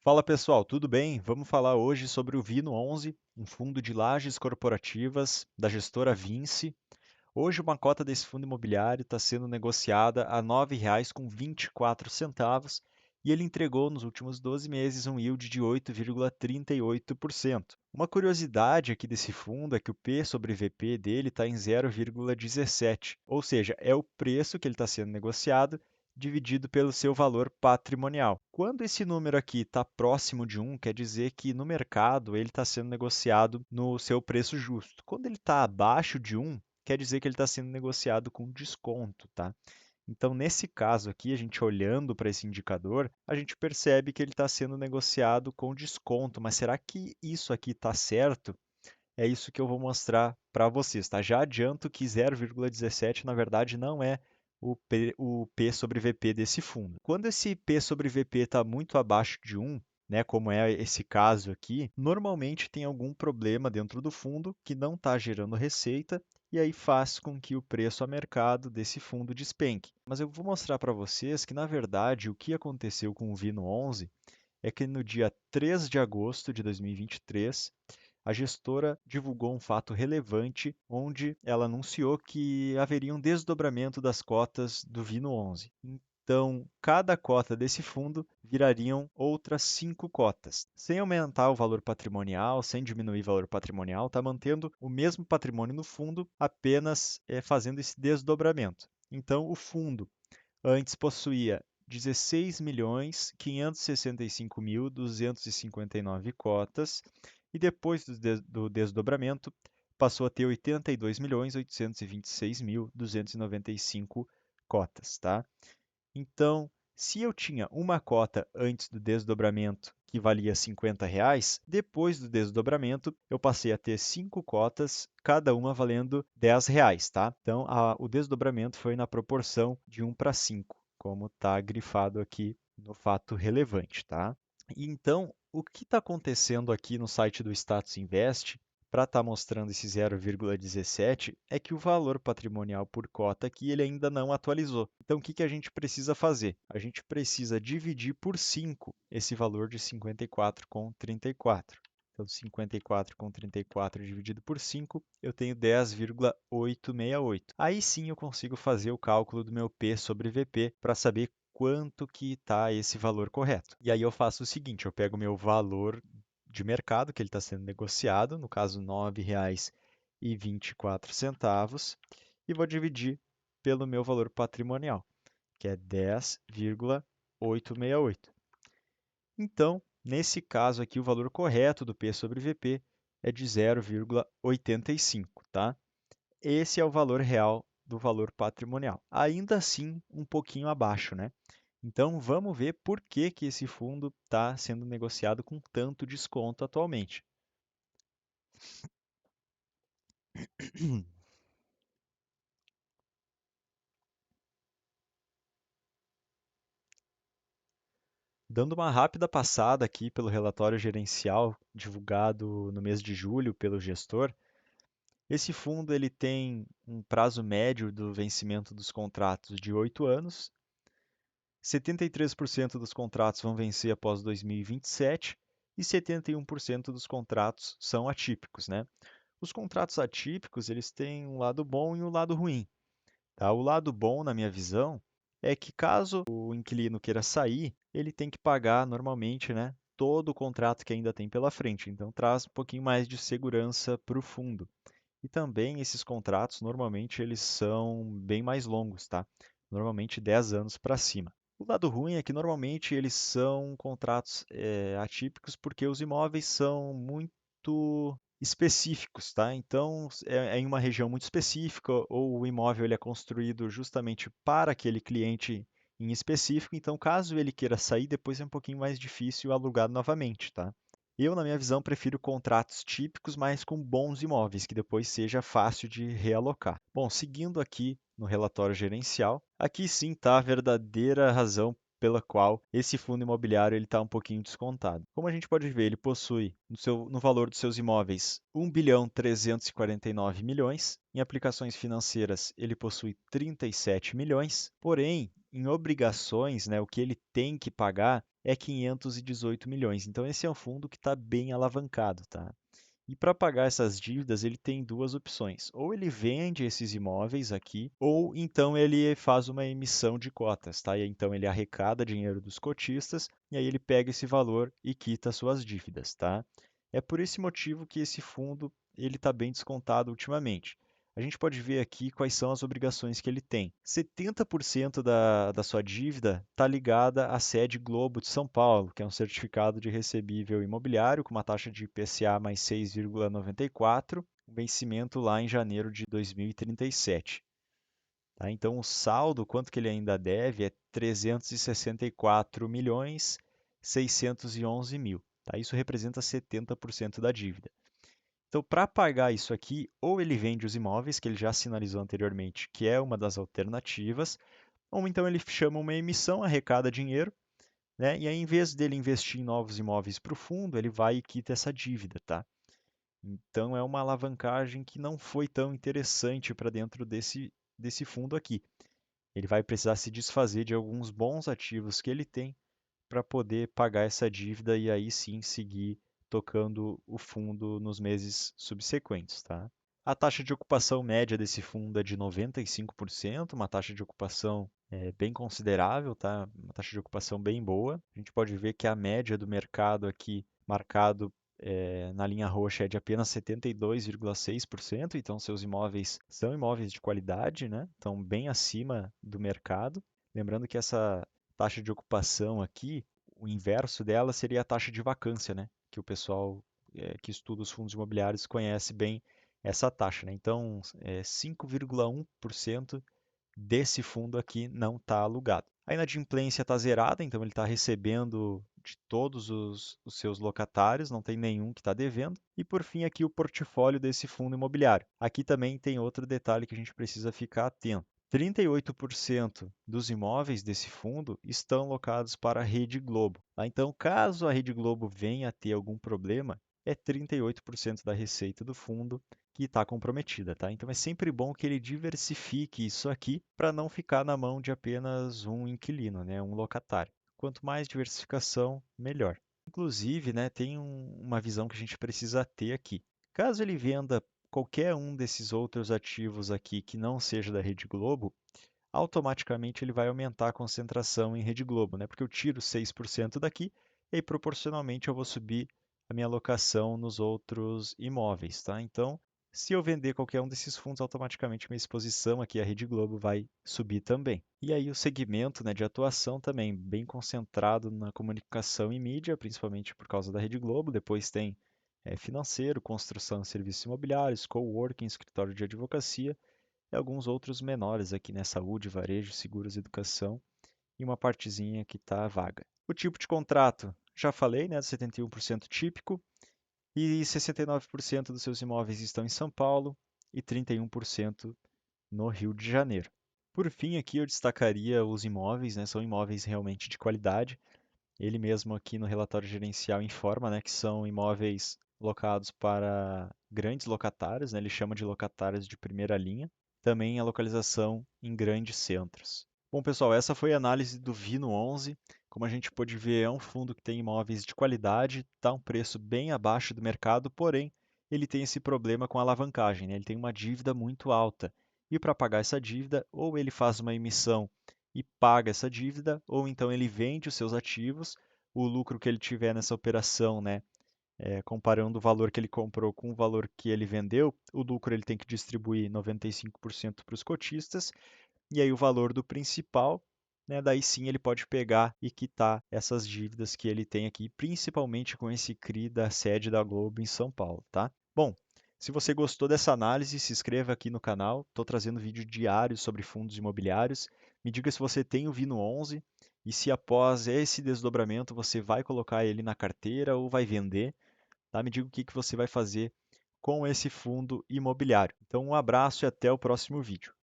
Fala pessoal, tudo bem? Vamos falar hoje sobre o Vino 11, um fundo de lajes corporativas da gestora Vinci. Hoje uma cota desse fundo imobiliário está sendo negociada a R$ 9,24 e ele entregou nos últimos 12 meses um yield de 8,38%. Uma curiosidade aqui desse fundo é que o P sobre VP dele está em 0,17, ou seja, é o preço que ele está sendo negociado dividido pelo seu valor patrimonial. Quando esse número aqui está próximo de 1, quer dizer que no mercado ele está sendo negociado no seu preço justo. Quando ele está abaixo de 1, quer dizer que ele está sendo negociado com desconto, tá? Então, nesse caso aqui, a gente olhando para esse indicador, a gente percebe que ele está sendo negociado com desconto. Mas será que isso aqui está certo? É isso que eu vou mostrar para vocês, tá? Já adianto que 0,17 na verdade não é o P sobre VP desse fundo. Quando esse P sobre VP está muito abaixo de 1, né, como é esse caso aqui, normalmente tem algum problema dentro do fundo que não está gerando receita e aí faz com que o preço a mercado desse fundo despenque. Mas eu vou mostrar para vocês que, na verdade, o que aconteceu com o Vino 11 é que no dia 3 de agosto de 2023, a gestora divulgou um fato relevante onde ela anunciou que haveria um desdobramento das cotas do Vino 11. Então, cada cota desse fundo virariam outras 5 cotas. Sem aumentar o valor patrimonial, sem diminuir o valor patrimonial, está mantendo o mesmo patrimônio no fundo, apenas fazendo esse desdobramento. Então, o fundo antes possuía 16.565.259 cotas e depois do desdobramento passou a ter 82.826.295 cotas, tá? Então, se eu tinha uma cota antes do desdobramento que valia R$ 50, depois do desdobramento eu passei a ter 5 cotas, cada uma valendo R$ 10, tá? Então, o desdobramento foi na proporção de 1 para 5, como está grifado aqui no fato relevante, tá? E então, o que está acontecendo aqui no site do Status Invest para estar mostrando esse 0,17 é que o valor patrimonial por cota aqui ele ainda não atualizou. Então, o que a gente precisa fazer? A gente precisa dividir por 5 esse valor de 54,34. Então, 54,34 dividido por 5, eu tenho 10,868. Aí sim eu consigo fazer o cálculo do meu P sobre VP para saber quanto que está esse valor correto. E aí eu faço o seguinte, eu pego o meu valor de mercado, que ele está sendo negociado, no caso R$ 9,24, e vou dividir pelo meu valor patrimonial, que é 10,868. Então, nesse caso aqui, o valor correto do P sobre VP é de 0,85, tá? Esse é o valor real do valor patrimonial. Ainda assim, um pouquinho abaixo, né? Então, vamos ver por que que esse fundo está sendo negociado com tanto desconto atualmente. Dando uma rápida passada aqui pelo relatório gerencial divulgado no mês de julho pelo gestor, esse fundo ele tem um prazo médio do vencimento dos contratos de 8 anos, 73% dos contratos vão vencer após 2027 e 71% dos contratos são atípicos, né? Os contratos atípicos, eles têm um lado bom e um lado ruim, tá? O lado bom, na minha visão, é que caso o inquilino queira sair, ele tem que pagar normalmente, né, todo o contrato que ainda tem pela frente. Então traz um pouquinho mais de segurança para o fundo. E também esses contratos, normalmente, eles são bem mais longos, tá? Normalmente 10 anos para cima. O lado ruim é que normalmente eles são contratos atípicos porque os imóveis são muito específicos, tá? Então é em uma região muito específica ou o imóvel ele é construído justamente para aquele cliente em específico. Então, caso ele queira sair, depois é um pouquinho mais difícil alugar novamente, tá? Eu, na minha visão, prefiro contratos típicos, mas com bons imóveis, que depois seja fácil de realocar. Bom, seguindo aqui no relatório gerencial, aqui sim está a verdadeira razão pela qual esse fundo imobiliário está um pouquinho descontado. Como a gente pode ver, ele possui no valor dos seus imóveis 1.349 bilhões, em aplicações financeiras ele possui 37 milhões, porém em obrigações, né, o que ele tem que pagar é 518 milhões. Então, esse é um fundo que está bem alavancado, tá? E para pagar essas dívidas, ele tem duas opções. Ou ele vende esses imóveis aqui, ou então ele faz uma emissão de cotas, tá? E então ele arrecada dinheiro dos cotistas e aí ele pega esse valor e quita suas dívidas, tá? É por esse motivo que esse fundo ele está bem descontado ultimamente. A gente pode ver aqui quais são as obrigações que ele tem. 70% da sua dívida está ligada à sede Globo de São Paulo, que é um certificado de recebível imobiliário com uma taxa de IPCA mais 6,94, vencimento lá em janeiro de 2037. Tá? Então, o saldo, quanto que ele ainda deve, é 364 milhões 611 mil. Tá? Isso representa 70% da dívida. Então, para pagar isso aqui, ou ele vende os imóveis, que ele já sinalizou anteriormente, que é uma das alternativas, ou então ele chama uma emissão, arrecada dinheiro, né? E aí, em vez dele investir em novos imóveis para o fundo, ele vai e quita essa dívida, tá? Então, é uma alavancagem que não foi tão interessante para dentro desse fundo aqui. Ele vai precisar se desfazer de alguns bons ativos que ele tem para poder pagar essa dívida e aí sim seguir tocando o fundo nos meses subsequentes, tá? A taxa de ocupação média desse fundo é de 95%, uma taxa de ocupação bem considerável, tá? Uma taxa de ocupação bem boa. A gente pode ver que a média do mercado aqui, marcado na linha roxa, é de apenas 72,6%, então seus imóveis são imóveis de qualidade, né? Estão bem acima do mercado. Lembrando que essa taxa de ocupação aqui, o inverso dela seria a taxa de vacância, né? Que o pessoal que estuda os fundos imobiliários conhece bem essa taxa, né? Então, 5,1% desse fundo aqui não está alugado. A inadimplência está zerada, então ele está recebendo de todos os seus locatários, não tem nenhum que está devendo. E por fim, aqui o portfólio desse fundo imobiliário. Aqui também tem outro detalhe que a gente precisa ficar atento. 38% dos imóveis desse fundo estão locados para a Rede Globo. Tá? Então, caso a Rede Globo venha a ter algum problema, é 38% da receita do fundo que está comprometida, tá? Então é sempre bom que ele diversifique isso aqui para não ficar na mão de apenas um inquilino, né? Um locatário. Quanto mais diversificação, melhor. Inclusive, né, tem uma visão que a gente precisa ter aqui. Caso ele venda qualquer um desses outros ativos aqui que não seja da Rede Globo, automaticamente ele vai aumentar a concentração em Rede Globo, né? Porque eu tiro 6% daqui e proporcionalmente eu vou subir a minha alocação nos outros imóveis, tá? Então, se eu vender qualquer um desses fundos, automaticamente minha exposição aqui à Rede Globo vai subir também. E aí o segmento, né, de atuação também bem concentrado na comunicação e mídia, principalmente por causa da Rede Globo. Depois tem financeiro, construção e serviços imobiliários, coworking, escritório de advocacia e alguns outros menores aqui, né? Saúde, varejo, seguros, educação e uma partezinha que está vaga. O tipo de contrato, já falei, né? 71% típico e 69% dos seus imóveis estão em São Paulo e 31% no Rio de Janeiro. Por fim, aqui eu destacaria os imóveis, né? São imóveis realmente de qualidade. Ele mesmo aqui no relatório gerencial informa, né, que são imóveis locados para grandes locatários, né? Ele chama de locatários de primeira linha. Também a localização em grandes centros. Bom, pessoal, essa foi a análise do Vino 11. Como a gente pôde ver, é um fundo que tem imóveis de qualidade, está um preço bem abaixo do mercado, porém, ele tem esse problema com a alavancagem, né? Ele tem uma dívida muito alta. E para pagar essa dívida, ou ele faz uma emissão e paga essa dívida, ou então ele vende os seus ativos, o lucro que ele tiver nessa operação, né, comparando o valor que ele comprou com o valor que ele vendeu, o lucro ele tem que distribuir 95% para os cotistas, e aí o valor do principal, né, daí sim ele pode pegar e quitar essas dívidas que ele tem aqui, principalmente com esse CRI da sede da Globo em São Paulo, tá? Bom, se você gostou dessa análise, se inscreva aqui no canal. Estou trazendo vídeo diário sobre fundos imobiliários. Me diga se você tem o Vino 11 e se após esse desdobramento você vai colocar ele na carteira ou vai vender. Tá? Me diga o que você vai fazer com esse fundo imobiliário. Então, um abraço e até o próximo vídeo.